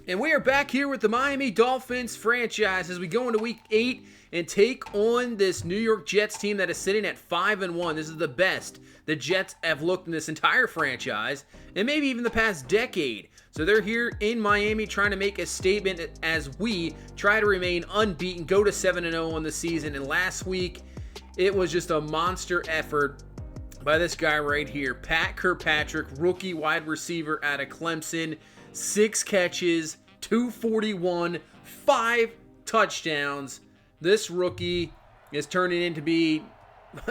And we are back here with the Miami Dolphins franchise as we go into Week 8 and take on this New York Jets team that is sitting at 5-1. This is the best the Jets have looked in this entire franchise and maybe even the past decade. So they're here in Miami trying to make a statement as we try to remain unbeaten, go to 7-0 on the season. And last week, it was just a monster effort by this guy right here, Pat Kirkpatrick, rookie wide receiver out of Clemson. 6 catches, 241, 5 touchdowns. This rookie is turning into be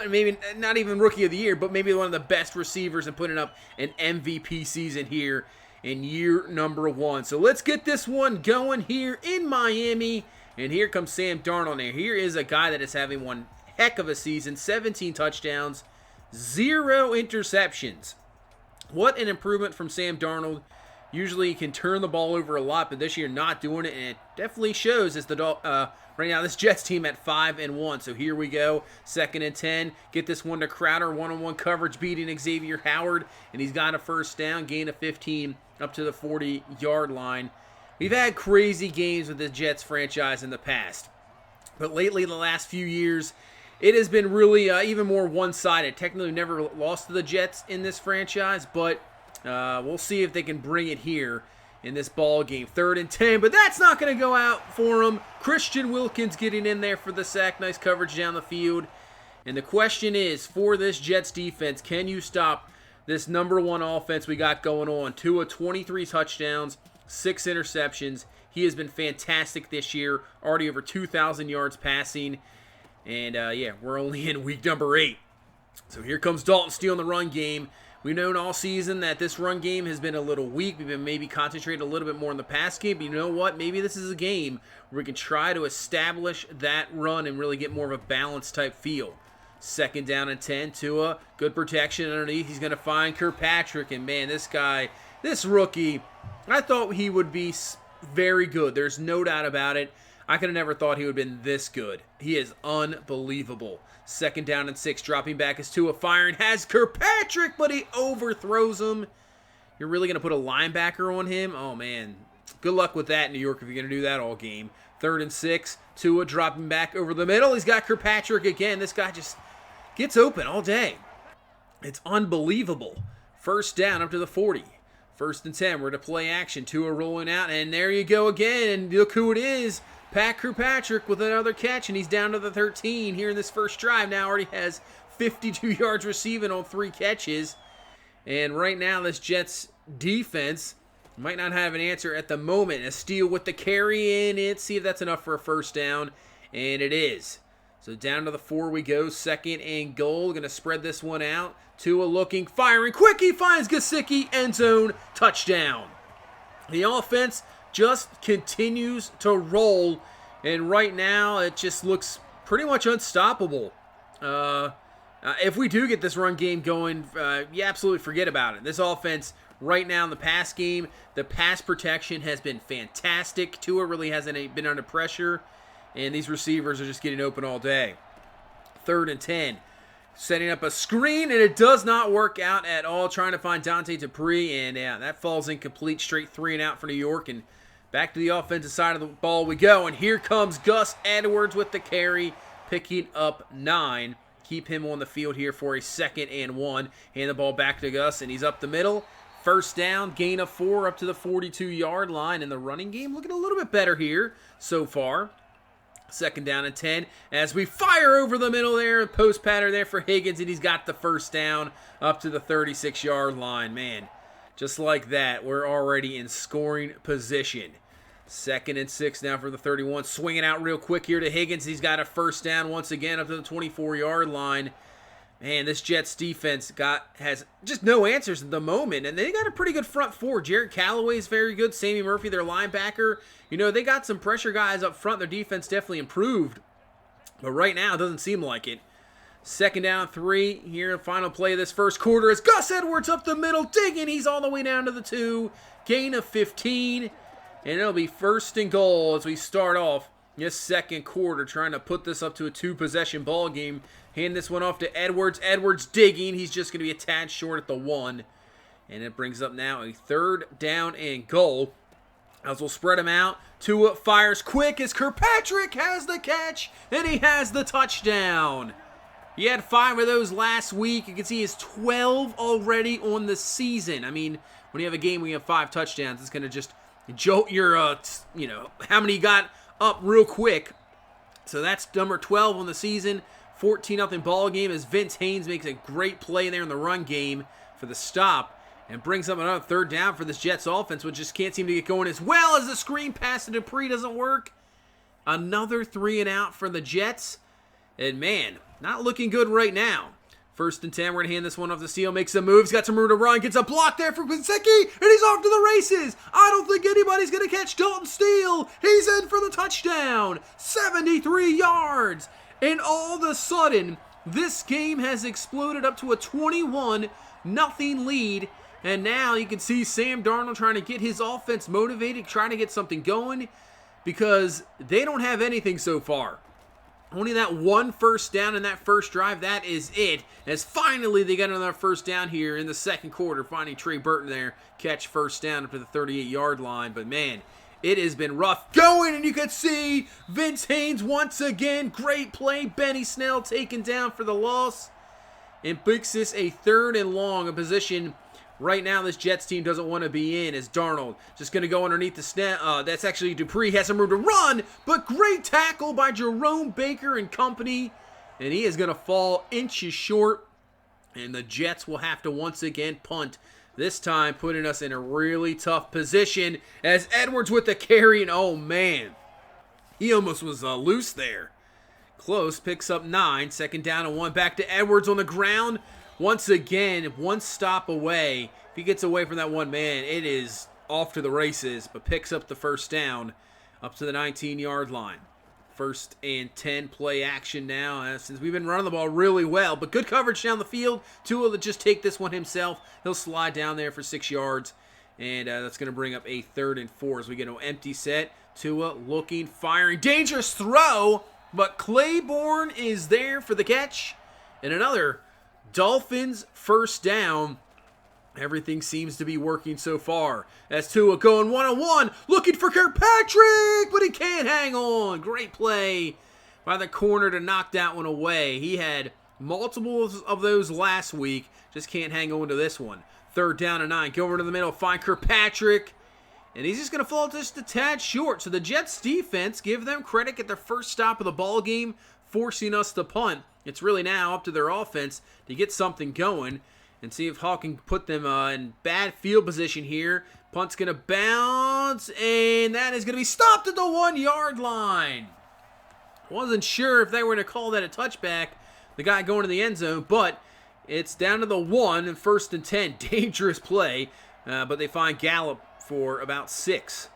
maybe not even rookie of the year, but maybe one of the best receivers and putting up an MVP season here in year number 1. So let's get this one going here in Miami. And here comes Sam Darnold. Now here is a guy that is having one heck of a season. 17 touchdowns, 0 interceptions. What an improvement from Sam Darnold. Usually he can turn the ball over a lot, but this year not doing it, and it definitely shows as the right now this Jets team at 5-1. So here we go, 2nd and 10. Get this one to Crowder, one-on-one coverage beating Xavier Howard, and he's got a first down, gain of 15 up to the 40-yard line. We've had crazy games with the Jets franchise in the past, but lately the last few years, it has been really even more one-sided. Technically never lost to the Jets in this franchise, but we'll see if they can bring it here in this ball game. 3rd and 10, but that's not going to go out for them. Christian Wilkins getting in there for the sack. Nice coverage down the field. And the question is, for this Jets defense, can you stop this number 1 offense we got going on? Tua, 23 touchdowns, 6 interceptions. He has been fantastic this year, already over 2,000 yards passing. And yeah, we're only in week number 8. So here comes Dalton stealing the run game. We've known all season that this run game has been a little weak. We've been maybe concentrating a little bit more in the pass game. But you know what? Maybe this is a game where we can try to establish that run and really get more of a balanced type feel. 2nd down and 10. Tua, good protection underneath. He's going to find Kirkpatrick. And man, this guy, this rookie, I thought he would be very good. There's no doubt about it. I could have never thought he would have been this good. He is unbelievable. 2nd down and 6, dropping back is Tua, firing, has Kirkpatrick, but he overthrows him. You're really going to put a linebacker on him? Oh, man. Good luck with that, New York, if you're going to do that all game. 3rd and 6, Tua dropping back over the middle. He's got Kirkpatrick again. This guy just gets open all day. It's unbelievable. 1st down up to the 40. 1st and 10, we're to play action. Tua rolling out, and there you go again. And look who it is. Pat Kirkpatrick with another catch, and he's down to the 13 here in this first drive. Now already has 52 yards receiving on 3 catches. And right now this Jets defense might not have an answer at the moment. A steal with the carry in it. See if that's enough for a first down. And it is. So down to the 4 we go. 2nd and goal. Going to spread this one out. Tua looking, firing. Quick, he finds Gesicki. End zone. Touchdown. The offense just continues to roll, and right now it just looks pretty much unstoppable. If we do get this run game going, you absolutely forget about it. This offense right now in the pass game, the pass protection has been fantastic. Tua really hasn't been under pressure, and these receivers are just getting open all day. 3rd and 10. Setting up a screen, and it does not work out at all. Trying to find Dante Dupree, and yeah, that falls incomplete. Straight 3 and out for New York, and back to the offensive side of the ball we go. And here comes Gus Edwards with the carry, picking up 9. Keep him on the field here for a 2nd and 1. Hand the ball back to Gus, and he's up the middle. 1st down, gain of 4 up to the 42-yard line. And the running game looking a little bit better here so far. 2nd down and 10 as we fire over the middle there. Post pattern there for Higgins, and he's got the first down up to the 36-yard line. Man, just like that, we're already in scoring position. 2nd and 6 now for the 31. Swinging out real quick here to Higgins. He's got a first down once again up to the 24-yard line. Man, this Jets defense has just no answers at the moment, and they got a pretty good front 4. Jarrett Callaway's very good. Sammy Murphy, their linebacker. You know, they got some pressure guys up front. Their defense definitely improved, but right now it doesn't seem like it. 2nd down 3 here. Final play of this first quarter is Gus Edwards up the middle, digging. He's all the way down to the 2. Gain of 15, and it'll be 1st and goal as we start off this second quarter, trying to put this up to a 2-possession ball game. Hand this one off to Edwards. Edwards digging. He's just going to be a tad short at the 1. And it brings up now a 3rd down and goal. as we'll spread him out. Tua fires quick as Kirkpatrick has the catch, and he has the touchdown. He had 5 of those last week. You can see he's 12 already on the season. I mean, when you have a game where you have 5 touchdowns, it's going to just jolt your, how many you got up real quick. So that's number 12 on the season. 14-0 ball game as Vince Haynes makes a great play there in the run game for the stop and brings up another 3rd down for this Jets offense, which just can't seem to get going as well as the screen pass to Dupree doesn't work. Another 3 and out for the Jets. And man, not looking good right now. 1st and 10, we're going to hand this one off to Steele, makes some moves, got some room to run, gets a block there for Kwiatkowski, and he's off to the races. I don't think anybody's going to catch Dalton Steele. He's in for the touchdown. 73 yards. And all of a sudden, this game has exploded up to a 21-0 lead. And now you can see Sam Darnold trying to get his offense motivated, trying to get something going, because they don't have anything so far. Only that 1 first down in that first drive, that is it. As finally they got another 1st down here in the 2nd quarter, finding Trey Burton there, catch 1st down up to the 38-yard line. But man, it has been rough going, and you can see Vince Haynes once again. Great play. Benny Snell taken down for the loss. And makes this a 3rd and long, a position right now this Jets team doesn't want to be in, as Darnold just going to go underneath the snap. That's actually Dupree. Has some room to run, but great tackle by Jerome Baker and company. And he is going to fall inches short. And the Jets will have to once again punt. This time putting us in a really tough position as Edwards with the carry. And oh man, he almost was loose there. Close, picks up 9. 2nd down and 1. Back to Edwards on the ground. Once again, 1 stop away. If he gets away from that one man, it is off to the races, but picks up the 1st down up to the 19-yard line. 1st and 10 play action now, since we've been running the ball really well, but good coverage down the field. Tua will just take this one himself. He'll slide down there for 6 yards, and that's going to bring up a 3rd and 4 as we get an empty set. Tua looking, firing, dangerous throw, but Claiborne is there for the catch, and another Dolphins 1st down. Everything seems to be working so far. As Tua going 1-on-1, looking for Kirkpatrick, but he can't hang on. Great play by the corner to knock that one away. He had multiple of those last week, just can't hang on to this one. 3rd down and 9, go over to the middle, find Kirkpatrick, and he's just going to fall just a tad short. So the Jets defense, give them credit, get their first stop of the ball game, forcing us to punt. It's really now up to their offense to get something going and see if Hawk can put them in bad field position here. Punt's going to bounce, and that is going to be stopped at the 1-yard line. Wasn't sure if they were going to call that a touchback, the guy going to the end zone, but it's down to the 1 and 1st and 10. Dangerous play, but they find Gallup for about 6.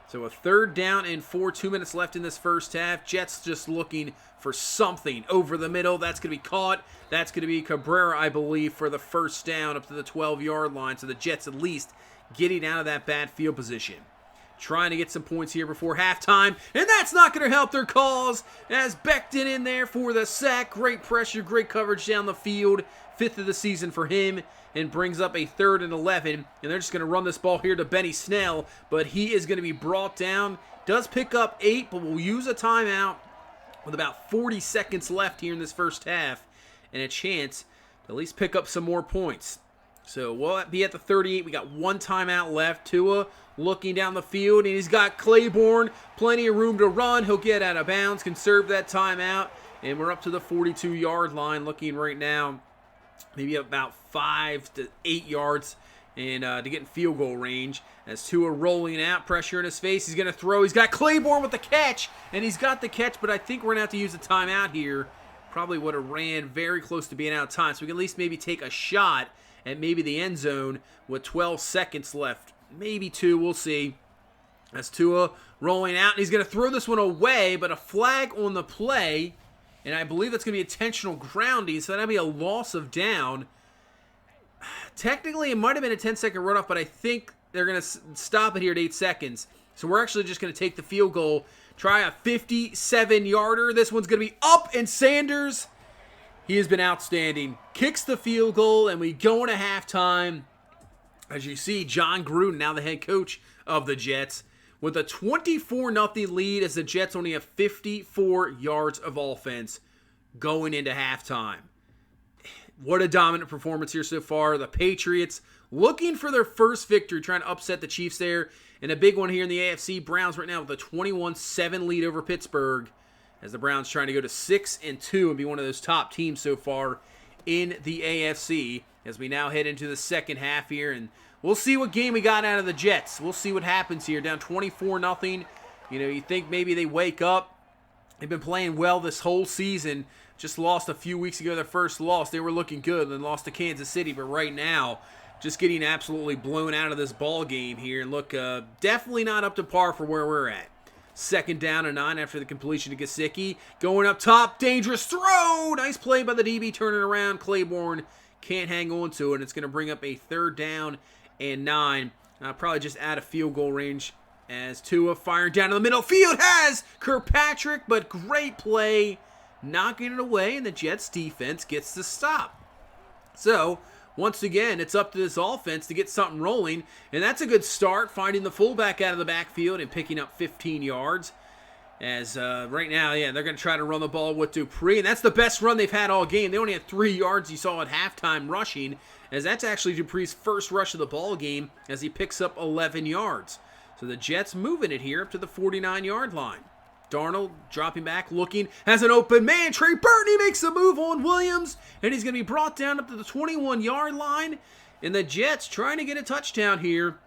So a 3rd down and 4, 2 minutes left in this first half. Jets just looking for something over the middle. That's going to be caught. That's going to be Cabrera, I believe, for the 1st down up to the 12-yard line. So the Jets at least getting out of that bad field position. Trying to get some points here before halftime, and that's not going to help their cause as Becton in there for the sack. Great pressure, great coverage down the field. 5th of the season for him, and brings up a 3rd and 11, and they're just going to run this ball here to Benny Snell, but he is going to be brought down. Does pick up 8, but will use a timeout with about 40 seconds left here in this first half, and a chance to at least pick up some more points. So we'll be at the 38. We got 1 timeout left. Tua looking down the field, and he's got Claiborne. Plenty of room to run. He'll get out of bounds, conserve that timeout, and we're up to the 42-yard line, looking right now maybe about 5 to 8 yards and to get in field goal range. As Tua rolling out, pressure in his face. He's going to throw. He's got Claiborne with the catch, and he's got the catch, but I think we're going to have to use a timeout here. Probably would have ran very close to being out of time, so we can at least maybe take a shot at maybe the end zone with 12 seconds left. Maybe 2, we'll see. As Tua rolling out, and he's going to throw this one away, but a flag on the play, and I believe that's going to be intentional grounding, so that'll be a loss of down. Technically, it might have been a 10-second runoff, but I think they're going to stop it here at 8 seconds. So we're actually just going to take the field goal, try a 57-yarder. This one's going to be up, and Sanders, he has been outstanding. Kicks the field goal, and we go into halftime. As you see, John Gruden, now the head coach of the Jets, with a 24-0 lead as the Jets only have 54 yards of offense going into halftime. What a dominant performance here so far. The Patriots looking for their first victory, trying to upset the Chiefs there. And a big one here in the AFC. Browns right now with a 21-7 lead over Pittsburgh, as the Browns trying to go to 6-2 and be one of those top teams so far in the AFC, as we now head into the second half here. And we'll see what game we got out of the Jets. We'll see what happens here. Down 24-0. You know, you think maybe they wake up. They've been playing well this whole season. Just lost a few weeks ago their first loss. They were looking good, then lost to Kansas City. But right now, just getting absolutely blown out of this ball game here. And look, definitely not up to par for where we're at. Second down and 9 after the completion to Gesicki. Going up top, dangerous throw. Nice play by the DB, turning around. Claiborne can't hang on to it. It's going to bring up a third down and 9. Probably just out of field goal range, as Tua firing down to the middle field has Kirkpatrick, but great play, knocking it away, and the Jets defense gets the stop. So, once again, it's up to this offense to get something rolling, and that's a good start, finding the fullback out of the backfield and picking up 15 yards. As right now, yeah, they're going to try to run the ball with Dupree, and that's the best run they've had all game. They only had 3 yards you saw at halftime rushing, as that's actually Dupree's first rush of the ball game, as he picks up 11 yards. So the Jets moving it here up to the 49-yard line. Darnold dropping back, looking, has an open man. Trey Burton makes a move on Williams, and he's going to be brought down up to the 21-yard line. And the Jets trying to get a touchdown here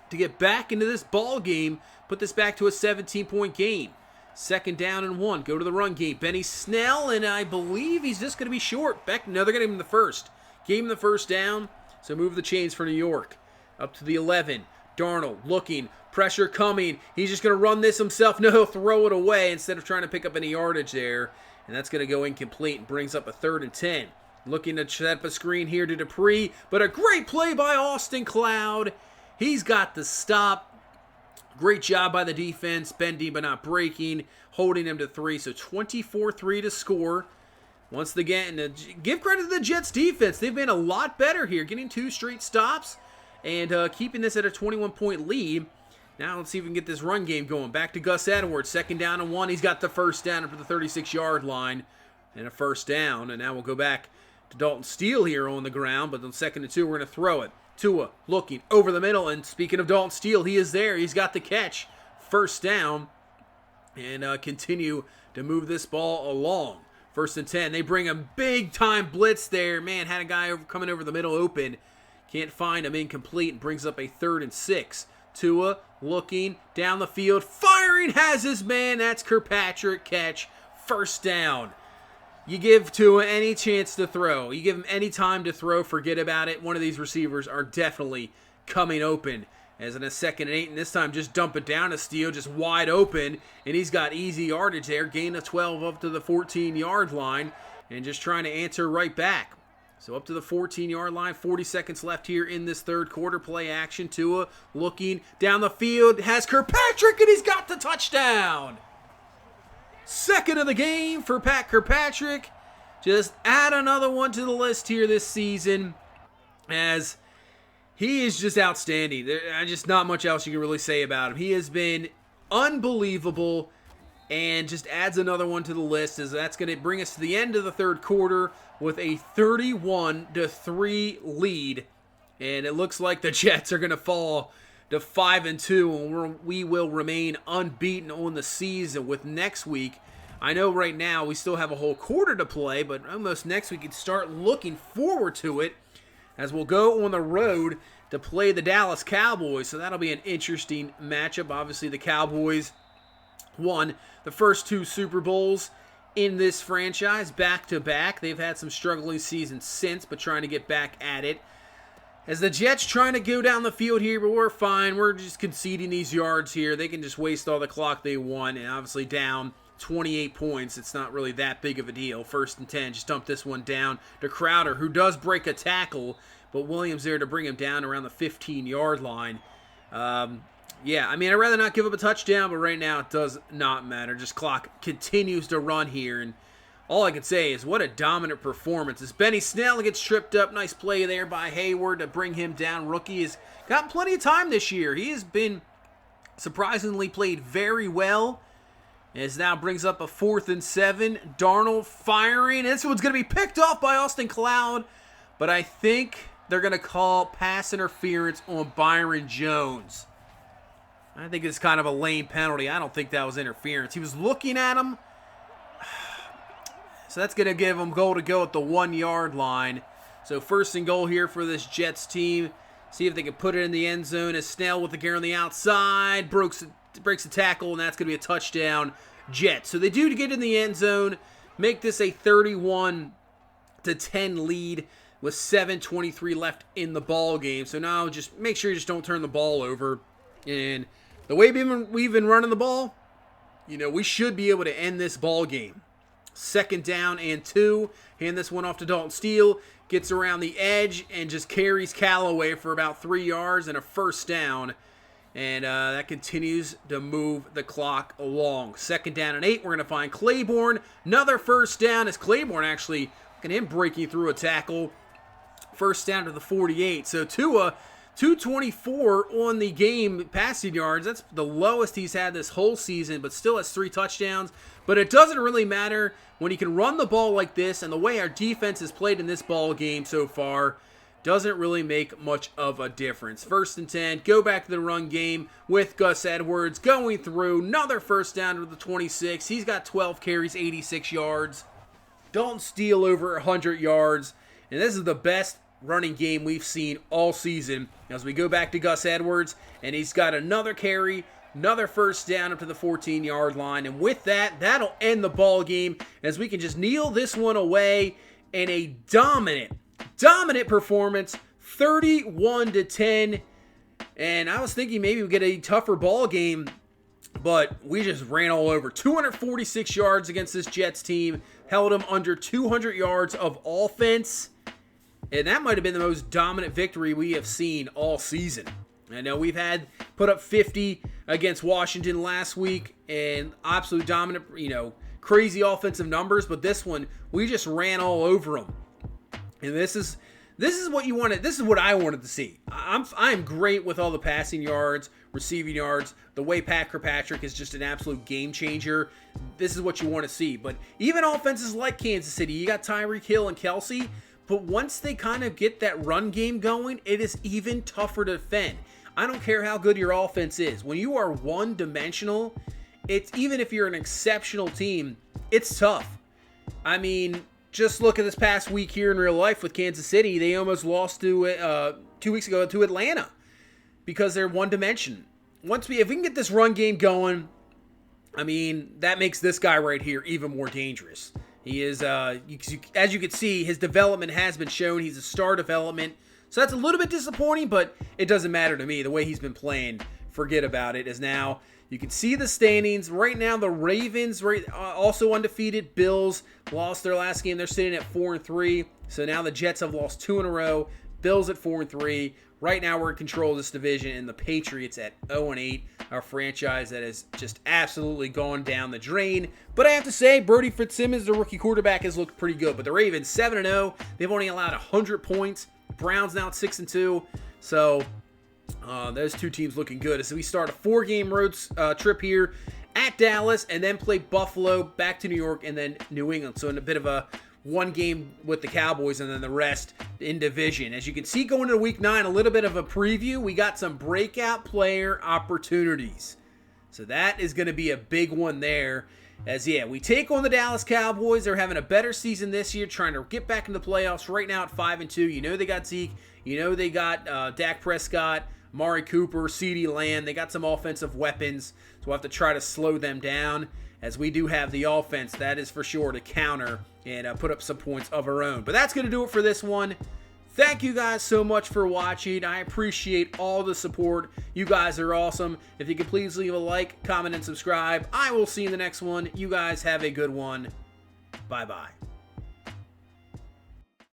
to get back into this ball game, put this back to a 17-point game. Second down and 1. Go to the run game. Benny Snell, and I believe he's just going to be short. Beck, no, they're going to give him the first. Gave him the first down, so move the chains for New York. Up to the 11. Darnold looking, pressure coming. He's just going to run this himself. No, he'll throw it away instead of trying to pick up any yardage there. And that's going to go incomplete and brings up a 3rd and 10. Looking to set up a screen here to Dupree, but a great play by Austin Cloud. He's got the stop. Great job by the defense, bending but not breaking, holding him to 3. So 24-3 to score. Once again, give credit to the Jets defense. They've been a lot better here, getting 2 straight stops and keeping this at a 21-point lead. Now let's see if we can get this run game going. Back to Gus Edwards, second down and 1. He's got the first down up to the 36-yard line and a first down. And now we'll go back to Dalton Steele here on the ground, but on 2nd and 2, we're going to throw it. Tua looking over the middle, and speaking of Dalton Steele, he is there. He's got the catch. First down, and continue to move this ball along. 1st and 10. They bring a big-time blitz there. Man, had a guy coming over the middle open. Can't find him, incomplete, and brings up a 3rd and 6. Tua looking down the field, firing, has his man. That's Kirkpatrick, catch. First down. You give Tua any chance to throw. You give him any time to throw, forget about it. One of these receivers are definitely coming open. As in a 2nd and 8, and this time just dump it down to Steele, just wide open. And he's got easy yardage there. Gain of 12 up to the 14-yard line. And just trying to answer right back. So up to the 14-yard line, 40 seconds left here in this third quarter. Play action. Tua looking down the field, has Kirkpatrick, and he's got the touchdown. Second of the game for Pat Kirkpatrick. Just add another one to the list here this season, as he is just outstanding. There's just not much else you can really say about him. He has been unbelievable, and just adds another one to the list, as that's going to bring us to the end of the third quarter with a 31-3 lead. And it looks like the Jets are going to fall to 5-2, and we will remain unbeaten on the season with next week. I know right now we still have a whole quarter to play, but almost next week we can start looking forward to it, as we'll go on the road to play the Dallas Cowboys. So that'll be an interesting matchup. Obviously the Cowboys won the first 2 Super Bowls in this franchise back-to-back. They've had some struggling seasons since, but trying to get back at it. As the Jets trying to go down the field here, but we're fine. We're just conceding these yards here. They can just waste all the clock they won, and obviously down 28 points. It's not really that big of a deal. 1st and 10, just dump this one down to Crowder, who does break a tackle, but Williams there to bring him down around the 15-yard line. Yeah, I mean, I'd rather not give up a touchdown, but right now it does not matter. Just clock continues to run here, and all I can say is what a dominant performance. As Benny Snell gets tripped up, nice play there by Hayward to bring him down. Rookie has got plenty of time this year. He has been surprisingly played very well. As now brings up a 4th and 7. Darnold firing. This one's going to be picked off by Austin Cloud. But I think they're going to call pass interference on Byron Jones. I think it's kind of a lame penalty. I don't think that was interference. He was looking at him. So that's going to give him goal to go at the 1-yard line. So 1st and goal here for this Jets team. See if they can put it in the end zone. As Snell with the gear on the outside. Breaks the tackle, and that's going to be a touchdown, Jets. So they do get in the end zone. Make this a 31-10 lead with 7:23 left in the ball game. So now just make sure you just don't turn the ball over. And the way we've been running the ball, we should be able to end this ball game. 2nd down and 2. Hand this one off to Dalton Steele. Gets around the edge and just carries Callaway for about 3 yards and a 1st down. And that continues to move the clock along. 2nd down and 8. We're going to find Claiborne. Another 1st down as Claiborne actually, look at him breaking through a tackle. 1st down to the 48. So Tua, 224 on the game passing yards. That's the lowest he's had this whole season, but still has 3 touchdowns. But it doesn't really matter when he can run the ball like this, and the way our defense has played in this ball game so far doesn't really make much of a difference. 1st and 10, go back to the run game with Gus Edwards going through. Another 1st down to the 26. He's got 12 carries, 86 yards. Dalton Steele over 100 yards. And this is the best running game we've seen all season as we go back to Gus Edwards, and he's got another carry, another 1st down up to the 14-yard line, and with that, that'll end the ball game as we can just kneel this one away in a dominant performance, 31-10. And I was thinking maybe we get a tougher ball game, but we just ran all over. 246 yards against this Jets team, held them under 200 yards of offense. And that might have been the most dominant victory we have seen all season. I know we've had put up 50 against Washington last week and absolute dominant, crazy offensive numbers. But this one, we just ran all over them. And this is what you wanted. This is what I wanted to see. I'm great with all the passing yards, receiving yards. The way Pat Kirkpatrick is just an absolute game changer. This is what you want to see. But even offenses like Kansas City, you got Tyreek Hill and Kelsey. But once they kind of get that run game going, it is even tougher to defend. I don't care how good your offense is. When you are one-dimensional, even if you're an exceptional team, it's tough. I mean, just look at this past week here in real life with Kansas City. They almost lost to 2 weeks ago to Atlanta because they're one dimension. If we can get this run game going, I mean, that makes this guy right here even more dangerous. He is, as you can see, his development has been shown. He's a star development. So that's a little bit disappointing, but it doesn't matter to me. The way he's been playing, forget about it. As now, you can see the standings. Right now, the Ravens, also undefeated. Bills lost their last game. They're sitting at 4-3. So now the Jets have lost 2 in a row. Bills at 4-3. Right now, we're in control of this division, and the Patriots at 0-8, our franchise that has just absolutely gone down the drain. But I have to say, Brody Fitzsimmons, the rookie quarterback, has looked pretty good. But the Ravens, 7-0. They've only allowed 100 points. Browns now at 6-2. So those two teams looking good. As we start a 4-game road trip here at Dallas, and then play Buffalo, back to New York, and then New England. So in a bit of a 1 game with the Cowboys, and then the rest in division. As you can see, going into week 9, a little bit of a preview. We got some breakout player opportunities. So that is going to be a big one there. As, we take on the Dallas Cowboys. They're having a better season this year, trying to get back into the playoffs. Right now at 5-2. You know they got Zeke. You know they got Dak Prescott, Amari Cooper, CeeDee Lamb. They got some offensive weapons. So we'll have to try to slow them down. As we do have the offense, that is for sure, to counter and put up some points of our own. But that's going to do it for this one. Thank you guys so much for watching. I appreciate all the support. You guys are awesome. If you could please leave a like, comment, and subscribe. I will see you in the next one. You guys have a good one. Bye-bye.